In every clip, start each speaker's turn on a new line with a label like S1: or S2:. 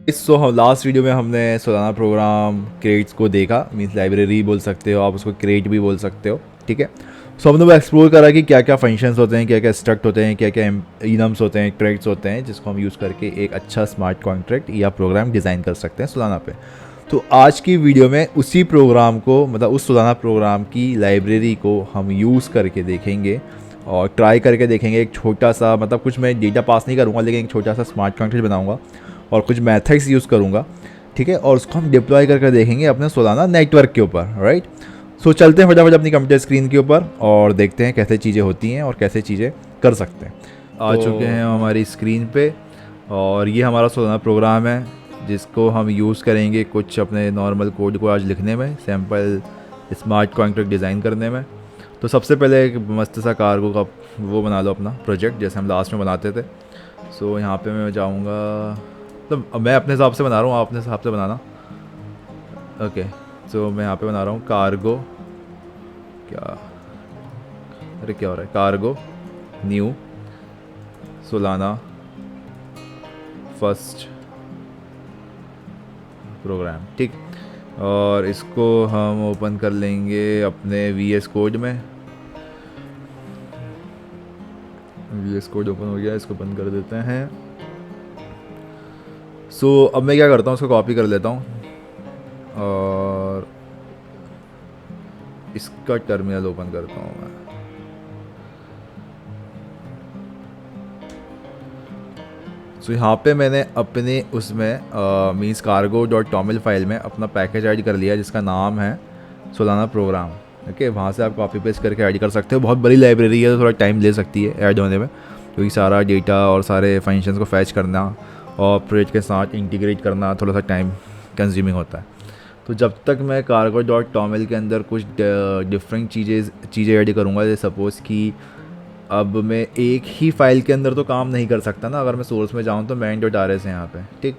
S1: हम last video में हमने सोलाना प्रोग्राम क्रिएट्स को देखा, मीन्स लाइब्रेरी बोल सकते हो आप उसको, क्रिएट भी बोल सकते हो। ठीक है, सो हमने वो एक्सप्लोर करा कि क्या क्या फंक्शंस होते हैं, क्या क्या स्ट्रक्ट होते हैं, क्या क्या इनम्स होते हैं, क्रेडिट्स होते हैं, जिसको हम यूज़ करके एक अच्छा स्मार्ट कॉन्ट्रैक्ट या प्रोग्राम डिज़ाइन कर सकते हैं सोलाना पे। तो आज की वीडियो में उसी प्रोग्राम को, मतलब उस सोलाना प्रोग्राम की लाइब्रेरी को हम यूज़ करके देखेंगे और ट्राई करके देखेंगे। एक छोटा सा, मतलब कुछ मैं डेटा पास नहीं करूँगा, लेकिन एक छोटा सा स्मार्ट कॉन्ट्रैक्ट बनाऊँगा और कुछ मैथड्स यूज़ करूँगा। ठीक है, और उसको हम डिप्लॉय करके देखेंगे अपने सोलाना नेटवर्क के ऊपर। राइट, सो चलते हैं फटाफट अपनी कंप्यूटर स्क्रीन के ऊपर और देखते हैं कैसे चीज़ें होती हैं और कैसे चीज़ें कर सकते हैं। आ चुके हैं हम हमारी स्क्रीन पे और ये हमारा सोलाना प्रोग्राम है जिसको हम यूज़ करेंगे कुछ अपने नॉर्मल कोड को आज लिखने में, सैम्पल स्मार्ट कॉन्ट्रैक्ट डिज़ाइन करने में। तो सबसे पहले एक मस्त सा कार्गो का वो बना लो अपना प्रोजेक्ट, जैसे हम लास्ट में बनाते थे। सो यहाँ पे मैं जाऊँगा, तो मैं अपने हिसाब से बना रहा हूँ, आप अपने हिसाब से बनाना। ओके, सो मैं यहाँ पे बना रहा हूँ कार्गो, क्या, अरे क्या हो रहा है, cargo new Solana first program. ठीक, और इसको हम ओपन कर लेंगे अपने VS कोड में। VS कोड ओपन हो गया, इसको बंद कर देते हैं। सो अब मैं क्या करता हूँ, उसको कॉपी कर लेता हूँ और इसका टर्मिनल ओपन करता हूँ मैं। सो यहाँ पे मैंने अपने उसमें मीन्स कार्गो डॉट टॉमिल फाइल में अपना पैकेज ऐड कर लिया जिसका नाम है सोलाना प्रोग्राम। ओके, वहाँ से आप कॉपी पेस्ट करके ऐड कर सकते हो। बहुत बड़ी लाइब्रेरी है तो थोड़ा टाइम ले सकती है ऐड होने में, क्योंकि सारा डेटा और सारे फंक्शंस को फैच करना और प्रोजेक्ट के साथ इंटीग्रेट करना थोड़ा सा टाइम कंज्यूमिंग होता है। तो जब तक मैं कार्गो डॉट टॉमिल के अंदर कुछ डिफरेंट चीज़ें ऐड करूँगा, जैसे सपोज़ कि अब मैं एक ही फाइल के अंदर तो काम नहीं कर सकता ना। अगर मैं सोर्स में जाऊँ तो main डॉट आर एस है यहाँ पे। ठीक,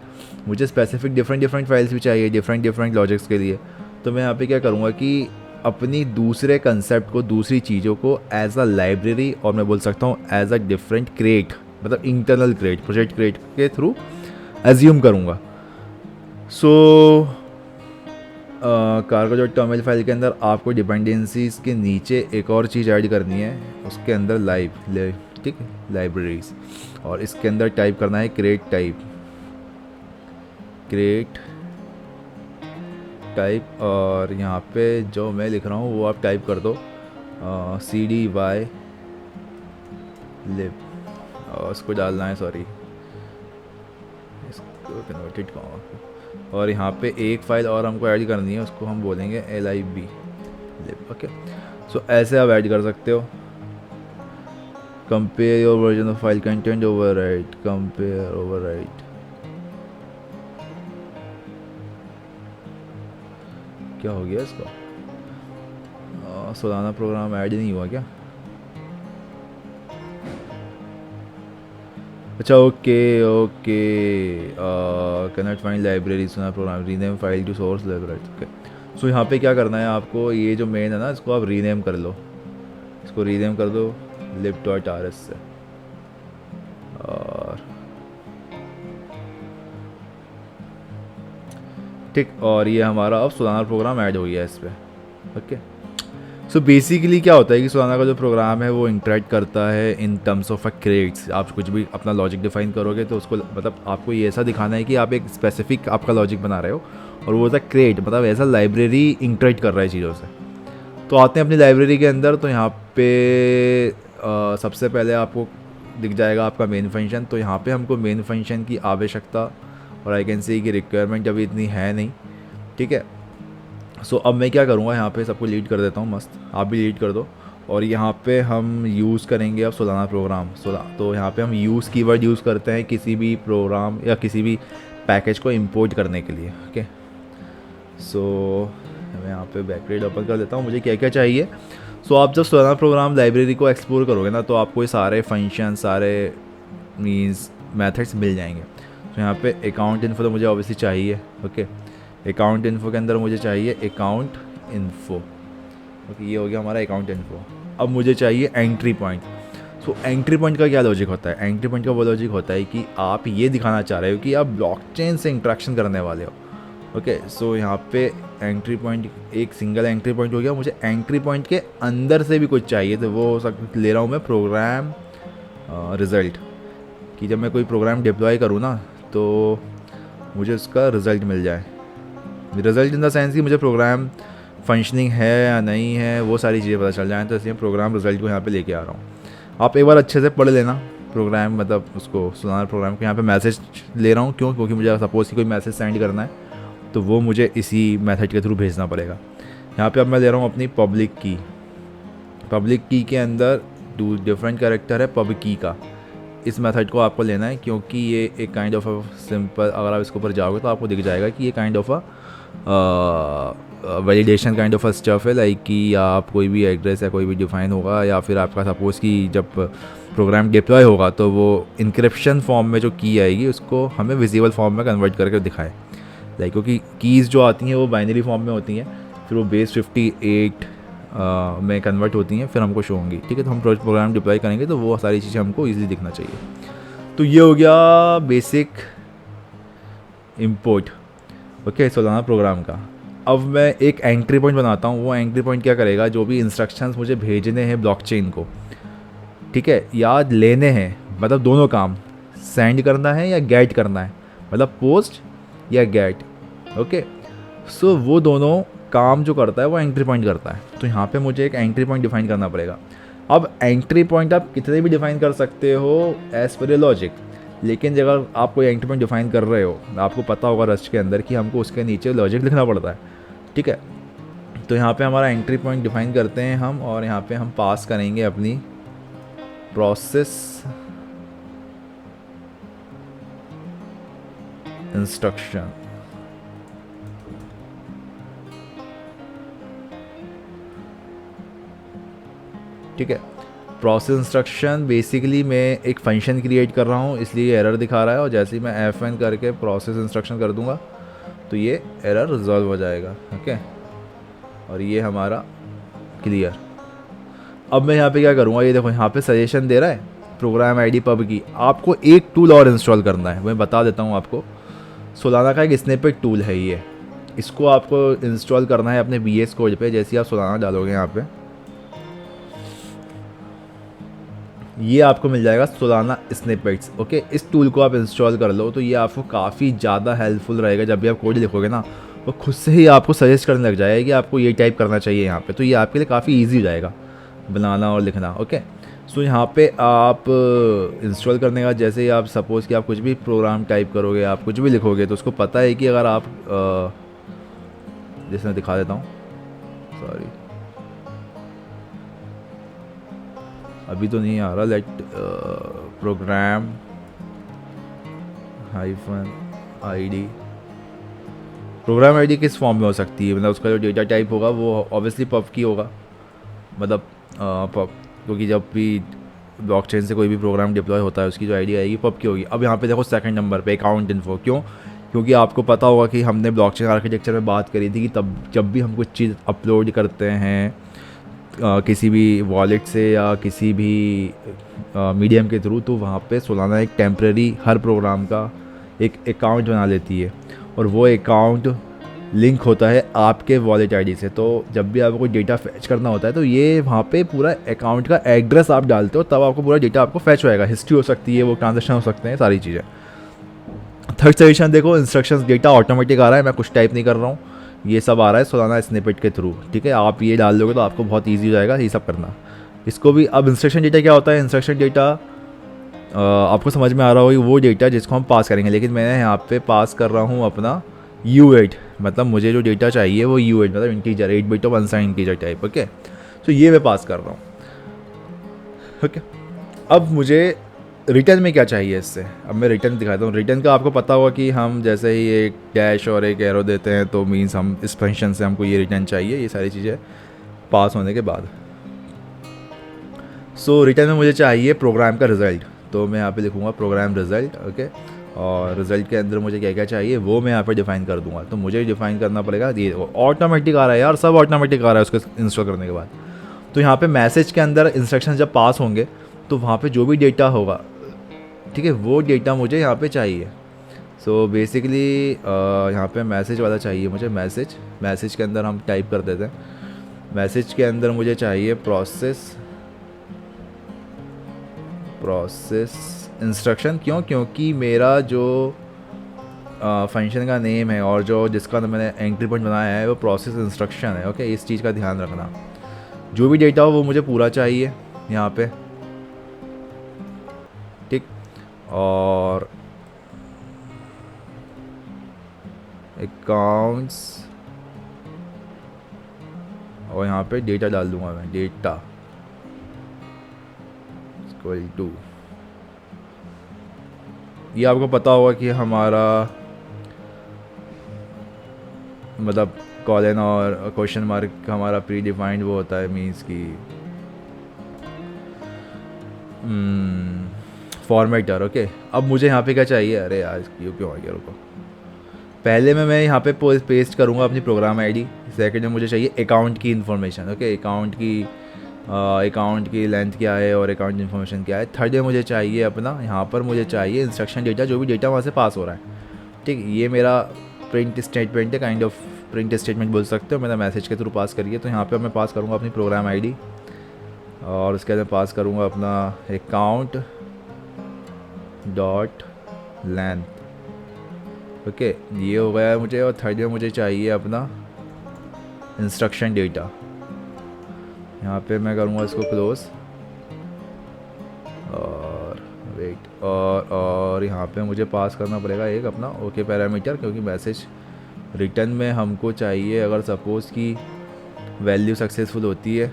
S1: मुझे स्पेसिफिक डिफरेंट फाइल्स भी चाहिए डिफरेंट लॉजिक्स के लिए। तो मैं यहाँ पे क्या करूँगा कि अपनी दूसरे कंसेप्ट को, दूसरी चीज़ों को एज अ लाइब्रेरी, और मैं बोल सकता हूँ एज अ डिफरेंट क्रिएट, मतलब इंटरनल क्रिएट, प्रोजेक्ट क्रिएट के थ्रू एज्यूम करूँगा। सो कार्गो डॉट टॉमिल फाइल के अंदर आपको डिपेंडेंसीज के नीचे एक और चीज़ ऐड करनी है, उसके अंदर ठीक है, लाइब्रेरीज, और इसके अंदर टाइप करना है क्रिएट टाइप, और यहाँ पे जो मैं लिख रहा हूँ वो आप टाइप कर दो cdy lib, और उसको डालना है, सॉरी इसको कन्वर्टेड कहूँगा। और यहाँ पे एक फ़ाइल और हमको ऐड करनी है, उसको हम बोलेंगे lib lib। ओके, सो ऐसे आप ऐड कर सकते हो। Compare your version of file content overwrite, compare overwrite, क्या हो गया इसका? सोलाना प्रोग्राम ऐड नहीं हुआ क्या? अच्छा, okay cannot find library Solana program, rename file to source library. Okay, so यहाँ पे क्या करना है आपको, ये जो मेन है ना, इसको आप रीनेम कर लो, इसको रीनेम कर दो lib.rs से। और ठीक, और ये हमारा अब सोलाना प्रोग्राम ऐड हो गया इस पर। ओके, सो बेसिकली क्या होता है कि सोलाना का जो प्रोग्राम है वो इंटरेक्ट करता है in terms of a credits. आप कुछ भी अपना लॉजिक डिफाइन करोगे तो उसको, मतलब आपको ये ऐसा दिखाना है कि आप एक स्पेसिफिक आपका लॉजिक बना रहे हो और वो ऐसा क्रिएट, मतलब ऐसा लाइब्रेरी इंटरेक्ट कर रहा है चीज़ों से। तो आते हैं अपनी लाइब्रेरी के अंदर। तो यहाँ पे सबसे पहले आपको दिख जाएगा आपका मेन फंक्शन। तो यहाँ पे हमको मेन फंक्शन की आवश्यकता और आई कैन से की रिक्वायरमेंट अभी इतनी है नहीं। ठीक है, सो अब मैं क्या करूँगा, यहाँ पे सबको लीड कर देता हूँ, मस्त आप भी लीड कर दो। और यहाँ पे हम यूज़ करेंगे अब सोलाना प्रोग्राम। तो यहाँ पे हम यूज़ कीवर्ड यूज़ करते हैं किसी भी प्रोग्राम या किसी भी पैकेज को इंपोर्ट करने के लिए। ओके, सो मैं यहाँ पे बैकरेड ओपन कर देता हूँ, मुझे क्या क्या चाहिए। सो आप जब सोलाना प्रोग्राम लाइब्रेरी को एक्सप्लोर करोगे ना, तो आपको ये सारे फंक्शन, सारे मीन्स मेथड्स मिल जाएंगे। तो यहाँ पे अकाउंट इन्फो तो मुझे ऑब्वियसली चाहिए। ओके, अकाउंट इन्फो के अंदर मुझे चाहिए अकाउंट इन्फो। ओके, ये हो गया हमारा अकाउंट इन्फो। अब मुझे चाहिए एंट्री पॉइंट। सो तो एंट्री पॉइंट का क्या लॉजिक होता है? एंट्री पॉइंट का वो लॉजिक होता है कि आप ये दिखाना चाह रहे हो कि आप ब्लॉकचेन से इंटरेक्शन करने वाले हो। ओके, सो यहाँ पे एंट्री पॉइंट एक सिंगल एंट्री पॉइंट हो गया। मुझे एंट्री पॉइंट के अंदर से भी कुछ चाहिए, तो वो हो सकता ले रहा हूँ मैं प्रोग्राम रिज़ल्ट, कि जब मैं कोई प्रोग्राम डिप्लॉय करूँ ना तो मुझे उसका रिज़ल्ट मिल जाए। रिज़ल्ट इन द सेंस कि मुझे प्रोग्राम फंक्शनिंग है या नहीं है, वो सारी चीज़ें पता चल जाएँ। तो इसलिए प्रोग्राम रिज़ल्ट को यहाँ पे लेके आ रहा हूँ। आप एक बार अच्छे से पढ़ लेना प्रोग्राम, मतलब उसको सुनाना प्रोग्राम को। यहाँ पे मैसेज ले रहा हूँ क्यों? क्योंकि मुझे सपोज़ कि कोई मैसेज सेंड करना है तो वो मुझे इसी मेथड के थ्रू भेजना पड़ेगा। यहाँ पे अब मैं ले रहा हूँ अपनी पब्लिक की। पब्लिक की के अंदर टू डिफरेंट कैरेक्टर है पब की का। इस मेथड को आपको लेना है क्योंकि ये एक काइंड ऑफ अ सिंपल, अगर आप इसके ऊपर जाओगे तो आपको दिख जाएगा कि ये kind of a validation kind of a stuff है। लाइक कि आप कोई भी एड्रेस या कोई भी डिफाइन होगा, या फिर आपका सपोज़ कि जब प्रोग्राम डिप्लॉय होगा तो वो इंक्रिप्शन फॉर्म में जो की आएगी उसको हमें विजिबल फॉर्म में कन्वर्ट करके दिखाए। लाइक क्योंकि कीज़ जो आती हैं वो बाइनरी फॉर्म में होती हैं, फिर वो बेस 58 में कन्वर्ट होती हैं, फिर हमको शो होंगी। ठीक है, तो हम प्रोग्राम डिप्लॉय करेंगे तो वो सारी चीज़ें हमको ईजिली दिखना चाहिए। तो ये हो गया basic import, okay, Solana program का। अब मैं एक एंट्री पॉइंट बनाता हूँ। वो एंट्री पॉइंट क्या करेगा? जो भी इंस्ट्रक्शंस मुझे भेजने हैं ब्लॉकचेन को, ठीक है, याद लेने हैं, मतलब दोनों काम, सेंड करना है या गेट करना है, मतलब पोस्ट या गेट। ओके, सो वो दोनों काम जो करता है वो एंट्री पॉइंट करता है। तो यहाँ पे मुझे एक एंट्री पॉइंट डिफाइन करना पड़ेगा। अब एंट्री पॉइंट आप कितने भी डिफाइन कर सकते हो एज पर ए लॉजिक, लेकिन अगर आप कोई एंट्री पॉइंट डिफाइन कर रहे हो, आपको पता होगा रस्ट के अंदर कि हमको उसके नीचे लॉजिक लिखना पड़ता है। ठीक है, तो यहाँ पे हमारा एंट्री पॉइंट डिफाइन करते हैं हम, और यहाँ पे हम पास करेंगे अपनी प्रोसेस इंस्ट्रक्शन। ठीक है, प्रोसेस इंस्ट्रक्शन बेसिकली मैं एक फंक्शन क्रिएट कर रहा हूँ, इसलिए एरर दिखा रहा है। और जैसे ही मैं F1 करके प्रोसेस इंस्ट्रक्शन कर दूंगा तो ये एरर रिजॉल्व हो जाएगा। ओके, और ये हमारा क्लियर। अब मैं यहाँ पे क्या करूँगा, ये देखो यहाँ पे सजेशन दे रहा है प्रोग्राम आईडी पब की। आपको एक टूल और इंस्टॉल करना है, मैं बता देता हूँ आपको। सोलाना का एक स्निपेट टूल है ये, इसको आपको इंस्टॉल करना है अपने VS कोड पे। जैसे आप सोलाना डालोगे यहाँ पे, ये आपको मिल जाएगा सोलाना स्निपेट्स। ओके, इस टूल को आप इंस्टॉल कर लो तो ये आपको काफ़ी ज़्यादा हेल्पफुल रहेगा। जब भी आप कोड लिखोगे ना, वो खुद से ही आपको सजेस्ट करने लग जाएगा कि आपको ये टाइप करना चाहिए यहाँ पे। तो ये आपके लिए काफ़ी ईजी हो जाएगा बनाना और लिखना। ओके, सो यहाँ पे आप इंस्टॉल करने का, जैसे ही आप सपोज़ कि आप कुछ भी प्रोग्राम टाइप करोगे, आप कुछ भी लिखोगे, तो उसको पता है कि अगर आप जैसे मैं दिखा देता हूँ, सॉरी अभी तो नहीं आ रहा, let program -id। Program ID किस फॉर्म में हो सकती है? मतलब उसका जो डेटा टाइप होगा वो ऑब्वियसली पब की होगा, मतलब पब, क्योंकि जब भी ब्लॉकचेन से कोई भी प्रोग्राम डिप्लॉय होता है उसकी जो आईडी आएगी पब की होगी। अब यहाँ पे देखो सेकंड नंबर पे अकाउंट इन्फो, क्यों? क्योंकि आपको पता होगा कि हमने ब्लॉकचेन आर्किटेक्चर में बात करी थी कि तब जब भी हम कुछ चीज़ अपलोड करते हैं किसी भी वॉलेट से या किसी भी मीडियम के थ्रू, तो वहाँ पे सोलाना एक टेम्प्रेरी हर प्रोग्राम का एक अकाउंट बना लेती है, और वो अकाउंट लिंक होता है आपके वॉलेट आईडी से। तो जब भी आपको कोई डेटा फैच करना होता है तो ये वहाँ पे पूरा अकाउंट का एड्रेस आप डालते हो, तब आपको पूरा डेटा आपको फैच होएगा। हिस्ट्री हो सकती है, वो ट्रांजेक्शन हो सकते हैं, सारी चीज़ें। थर्ड सजेशन देखो, इंस्ट्रक्शंस डेटा ऑटोमेटिक आ रहा है, मैं कुछ टाइप नहीं कर रहा हूँ, ये सब आ रहा है सोलाना स्निपेट के थ्रू। ठीक है, आप ये डाल दोगे तो आपको बहुत ईजी हो जाएगा ये सब करना। इसको भी अब इंस्ट्रक्शन डेटा क्या होता है? इंस्ट्रक्शन डेटा आपको समझ में आ रहा होगी, वो डेटा जिसको हम पास करेंगे, लेकिन मैं यहाँ पे पास कर रहा हूँ अपना U8, मतलब मुझे जो डेटा चाहिए वो U8, मतलब integer 8 bit of unsigned integer type. Okay, तो ये मैं पास कर रहा हूँ। ओके, अब मुझे रिटर्न में क्या चाहिए इससे? अब मैं रिटर्न दिखाता हूँ। रिटर्न का आपको पता होगा कि हम जैसे ही एक डैश और एक एरो देते हैं तो मीन्स हम इस फंक्शन से हमको ये रिटर्न चाहिए, ये सारी चीज़ें पास होने के बाद। सो रिटर्न में मुझे चाहिए प्रोग्राम का रिज़ल्ट, तो मैं यहाँ पे लिखूँगा प्रोग्राम रिज़ल्ट। ओके, और रिज़ल्ट के अंदर मुझे क्या क्या चाहिए वो मैं यहाँ पे डिफ़ाइन कर दूँगा। तो मुझे डिफ़ाइन करना पड़ेगा, ये ऑटोमेटिक आ रहा है यार, सब ऑटोमेटिक आ रहा है उसको इंस्टॉल करने के बाद। तो यहाँ पे मैसेज के अंदर इंस्ट्रक्शन जब पास होंगे तो वहाँ पे जो भी डेटा होगा, ठीक है, वो डेटा मुझे यहाँ पे चाहिए। सो बेसिकली यहाँ पे मैसेज वाला चाहिए मुझे। मैसेज के अंदर हम टाइप कर देते हैं। मैसेज के अंदर मुझे चाहिए प्रोसेस इंस्ट्रक्शन। क्यों? क्योंकि मेरा जो फंक्शन का नेम है और जो जिसका मैंने एंट्री पॉइंट बनाया है वो प्रोसेस इंस्ट्रक्शन है। ओके, इस चीज़ का ध्यान रखना। जो भी डेटा हो वो मुझे पूरा चाहिए यहाँ पे, ठीक। और अकाउंट्स, और यहाँ पे डेटा डाल दूंगा मैं, डेटा इक्वल टू, ये आपको पता होगा कि हमारा मतलब कॉलन और क्वेश्चन मार्क हमारा प्री डिफाइंड वो होता है, मीन्स की फॉर्मेटर। ओके, अब मुझे यहाँ पे क्या चाहिए? अरे यार क्यों आ गया, रुको। पहले में मैं यहाँ पे पेस्ट करूँगा अपनी प्रोग्राम आईडी। सेकंड में मुझे चाहिए अकाउंट की इन्फॉर्मेशन। ओके, अकाउंट की लेंथ क्या है और अकाउंट इन्फॉर्मेशन क्या है। थर्ड में मुझे चाहिए अपना, यहाँ पर मुझे चाहिए इंस्ट्रक्शन डेटा, जो भी डेटा वहाँ से पास हो रहा है, ठीक। ये मेरा प्रिंट स्टेटमेंट है, काइंड ऑफ प्रिंट स्टेटमेंट बोल सकते हो। मैंने मैसेज के थ्रू पास करी है, तो यहाँ पे मैं पास करूँगा अपनी प्रोग्राम आईडी, और उसके बाद मैं पास करूँगा अपना अकाउंट डॉट लेंथ। ओके, ये हो गया है मुझे। और थर्ड में मुझे चाहिए अपना इंस्ट्रक्शन डेटा। यहाँ पे मैं करूँगा इसको क्लोज, और वेट, और यहाँ पे मुझे पास करना पड़ेगा एक अपना ओके पैरामीटर, क्योंकि मैसेज रिटर्न में हमको चाहिए अगर सपोज़ की वैल्यू सक्सेसफुल होती है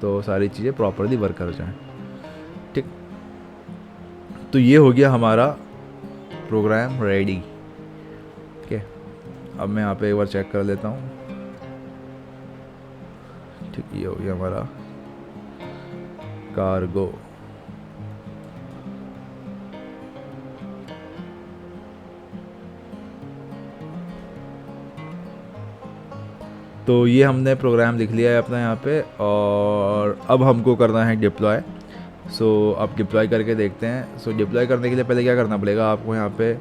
S1: तो सारी चीज़ें प्रॉपरली वर्क कर जाएं, ठीक। तो ये हो गया हमारा प्रोग्राम रेडी। ठीक है, अब मैं यहाँ पे एक बार चेक कर लेता हूँ, ठीक। ये हो गया हमारा कार्गो। तो ये हमने प्रोग्राम लिख लिया है अपना यहाँ पे, और अब हमको करना है डिप्लॉय। सो अब डिप्लॉय करके देखते हैं। सो डिप्लॉय करने के लिए पहले क्या करना पड़ेगा आपको, यहाँ पे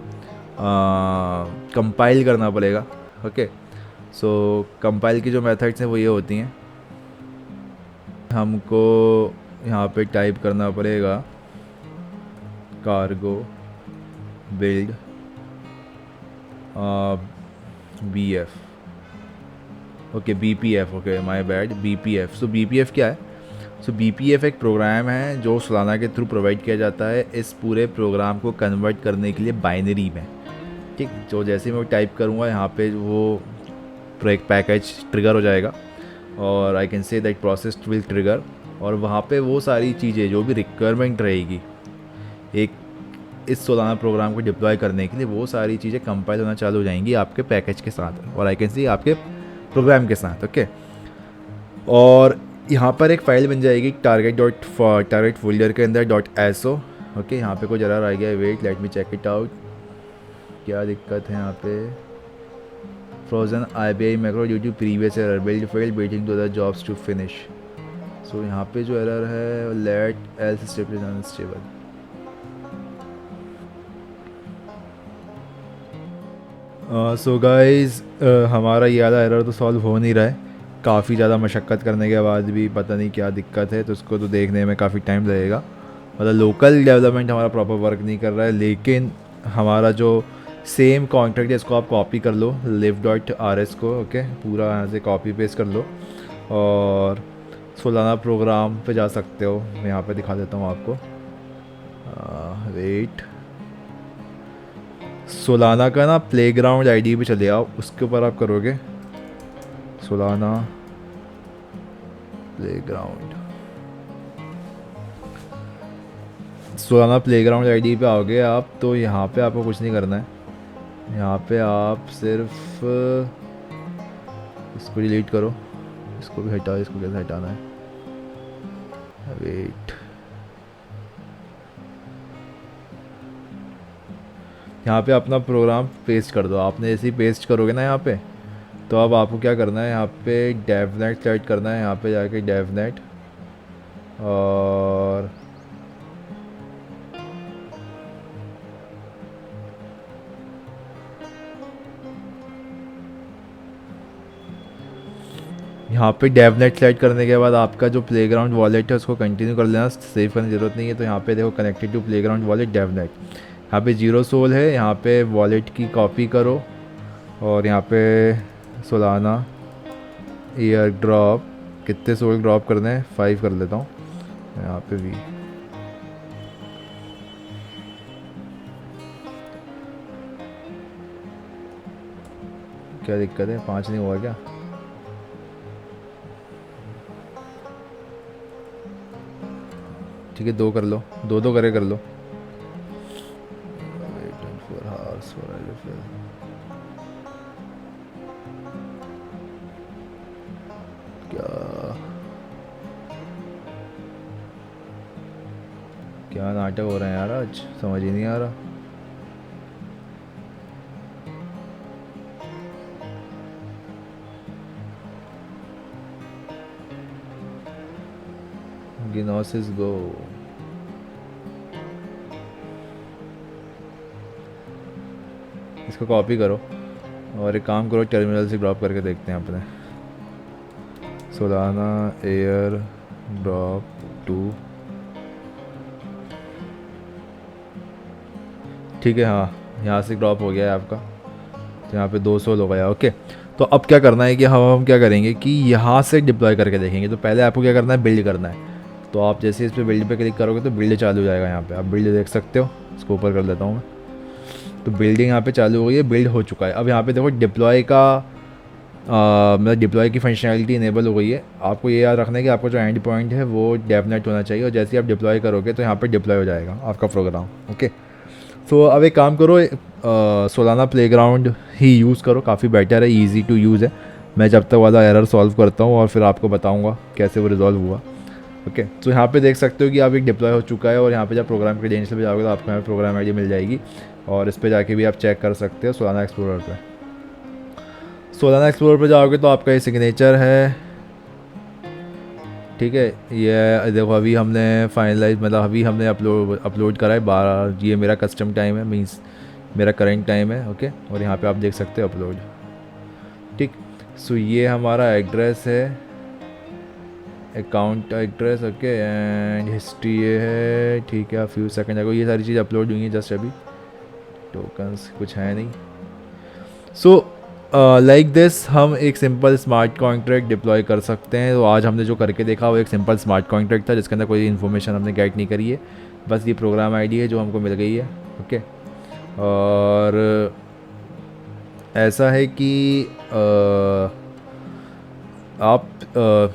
S1: कंपाइल करना पड़ेगा। ओके, सो कंपाइल की जो मेथड्स हैं वो ये होती हैं। हमको यहाँ पे टाइप करना पड़ेगा cargo build BF। Okay, BPF, okay my bad, BPF। So BPF क्या है? सो BPF एक प्रोग्राम है जो सोलाना के थ्रू प्रोवाइड किया जाता है इस पूरे प्रोग्राम को कन्वर्ट करने के लिए बाइनरी में, ठीक। जो जैसे मैं टाइप करूँगा यहाँ पे वो एक पैकेज ट्रिगर हो जाएगा, और I can say that process will trigger, और वहाँ पे वो सारी चीज़ें जो भी रिक्वायरमेंट रहेगी एक इस सोलाना प्रोग्राम को डिप्लॉय करने के लिए, वो सारी चीज़ें कंपाइल होना चालू हो जाएंगी आपके पैकेज के साथ, और आई कैन सी आपके प्रोग्राम के साथ। ओके, और यहाँ पर एक फ़ाइल बन जाएगी टारगेट फोल्डर के अंदर .so। ओके, यहाँ पे कुछ एरर आ गया है, wait let me check it out, क्या दिक्कत है यहाँ पे। Frozen IPI macro due to previous error, build failed waiting to the jobs to finish. So यहाँ पे जो एरर है let else stable is unstable. So guys हमारा ये वाला एरर तो सॉल्व हो नहीं रहा है, काफ़ी ज़्यादा मशक्क़त करने के बाद भी पता नहीं क्या दिक्कत है, तो उसको तो देखने में काफ़ी टाइम लगेगा। मतलब लोकल डेवलपमेंट हमारा प्रॉपर वर्क नहीं कर रहा है, लेकिन हमारा जो सेम कॉन्ट्रैक्ट है इसको आप कॉपी कर लो live.rs को। ओके, पूरा यहाँ से कॉपी पेस्ट कर लो और सोलाना प्रोग्राम पे जा सकते हो। मैं यहाँ पे दिखा देता हूँ आपको, वेट, सोलाना का ना प्लेग्राउंड आईडी पे चले आओ, उसके ऊपर आप करोगे Solana playground. Solana playground ID पे आओगे आप, तो यहाँ पे आपको कुछ नहीं करना है। यहाँ पे आप सिर्फ इसको डिलीट करो, इसको भी हटाओ, इसको कैसे हटाना है, वेट, यहाँ पे अपना प्रोग्राम पेस्ट कर दो। आपने ऐसे ही पेस्ट करोगे ना यहाँ पे, तो अब आपको क्या करना है, यहाँ पे डेवनेट सेलेक्ट करना है, यहाँ पे जाके डेवनेट, और यहाँ पे डेवनेट सेलेक्ट करने के बाद आपका जो प्लेग्राउंड वॉलेट है उसको कंटिन्यू कर लेना, सेव करने की ज़रूरत नहीं है। तो यहाँ पे देखो connected to playground wallet devnet, यहाँ पे 0 सोल है, यहाँ पे वॉलेट की कॉपी करो और यहाँ पे सोलाना ईयर ड्रॉप, कितने सोल ड्रॉप करने हैं, 5 कर लेता हूँ यहाँ पे भी। क्या दिक्कत है, 5 नहीं हुआ क्या? ठीक है 2 कर लो, 2 करे कर लो। क्या क्या नाटक हो रहा है यार, आज समझ ही नहीं आ रहा। गिनोसिस गो, इसको कॉपी करो और एक काम करो, टर्मिनल से ड्रॉप करके देखते हैं अपने। सोलाना एयर ड्रॉप 2, ठीक है हाँ यहाँ से ड्रॉप हो गया है आपका, तो यहाँ पे 200 हो गया। ओके, तो अब क्या करना है कि हम क्या करेंगे कि यहाँ से डिप्लॉय करके देखेंगे। तो पहले आपको क्या करना है, बिल्ड करना है। तो आप जैसे इस पर बिल्ड पे क्लिक करोगे तो बिल्ड चालू हो जाएगा। यहाँ पे आप बिल्ड देख सकते हो, इसको ऊपर कर देता हूँ मैं। तो बिल्डिंग यहाँ पे चालू हो गई है, बिल्ड हो चुका है। अब यहाँ पे देखो डिप्लॉय का मतलब डिप्लॉय की फंक्शनैलिटी इनेबल हो गई है। आपको ये याद रखना है कि आपका जो एंड पॉइंट है वो डेवनेट होना चाहिए, और जैसे ही आप डिप्लॉय करोगे तो यहाँ पे डिप्लॉय हो जाएगा आपका प्रोग्राम। ओके, तो अब एक काम करो, सोलाना प्लेग्राउंड ही यूज़ करो, काफ़ी बेटर है, इजी टू यूज़ है। मैं जब तक वाला एरर सॉल्व करता हूँ और फिर आपको बताऊँगा कैसे वो रिजॉल्व हुआ। ओके, तो यहाँ पे देख सकते हो कि आप एक डिप्लॉय हो चुका है, और यहाँ पे जब प्रोग्राम क्रेडेंशियल पे जाओगे तो आपको यहाँ प्रोग्राम आईडी मिल जाएगी, और इस पर जाके भी आप चेक कर सकते हो सोलाना एक्सप्लोरर पे। सोलाना एक्सप्लोरर पे जाओगे तो आपका ये सिग्नेचर है, ठीक है। ये देखो अभी हमने फाइनलाइज, मतलब अभी हमने अपलोड करा है 12, ये मेरा कस्टम टाइम है, मींस मेरा करंट टाइम है। ओके, और यहाँ पे आप देख सकते हो अपलोड, ठीक। सो ये हमारा एड्रेस है, account address, okay, and history ये है, ठीक है। फ्यू सेकंड अगो ये सारी चीज़ अपलोड हुई हैं जस्ट अभी, टोकन्स कुछ है नहीं। सो लाइक दिस हम एक सिंपल स्मार्ट कॉन्ट्रैक्ट डिप्लॉय कर सकते हैं। तो आज हमने जो करके देखा वो एक सिंपल स्मार्ट कॉन्ट्रैक्ट था, जिसके अंदर कोई इन्फॉर्मेशन हमने गेट नहीं करी है, बस ये प्रोग्राम आईडी है जो हमको मिल गई है। ओके, और ऐसा है कि आप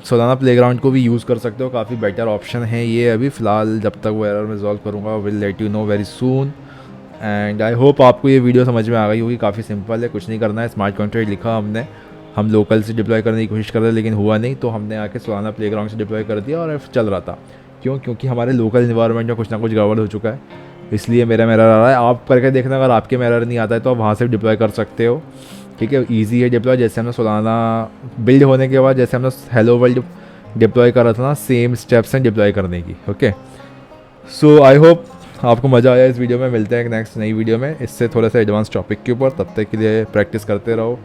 S1: सोलाना प्लेग्राउंड को भी यूज़ कर सकते हो, काफ़ी बेटर ऑप्शन है ये अभी फ़िलहाल। जब तक वो एरर मैं रिजॉल्व करूँगा will let you know very soon. And I hope आपको ये वीडियो समझ में आ गई होगी। काफ़ी सिंपल है, कुछ नहीं करना है। स्मार्ट कॉन्ट्रैक्ट लिखा हमने, हम लोकल से डिप्लॉय करने की कोशिश कर रहे लेकिन हुआ नहीं, तो हमने आके सोलाना प्लेग्राउंड से डिप्लॉय कर दिया और चल रहा था। क्यों? क्योंकि हमारे लोकल इन्वायरमेंट में कुछ ना कुछ गड़बड़ हो चुका है, इसलिए मेरा एरर आ रहा है। आप करके देखना, अगर आपके में एरर नहीं आता है तो आप वहाँ से डिप्लॉय कर सकते हो, ठीक है। ईजी है डिप्लॉय, जैसे हमने सोलाना बिल्ड होने के बाद जैसे हमने हेलो वर्ल्ड डिप्लॉय करा था ना, सेम स्टेप्स हैं डिप्लॉय करने की। ओके, सो आई होप आपको मज़ा आया इस वीडियो में। मिलते हैं एक नेक्स्ट नई वीडियो में इससे थोड़ा सा एडवांस टॉपिक के ऊपर। तब तक के लिए प्रैक्टिस करते रहो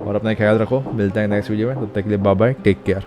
S1: और अपना ख्याल रखो। मिलते हैं नेक्स्ट वीडियो में, तब तक के लिए बाय बाय, टेक केयर।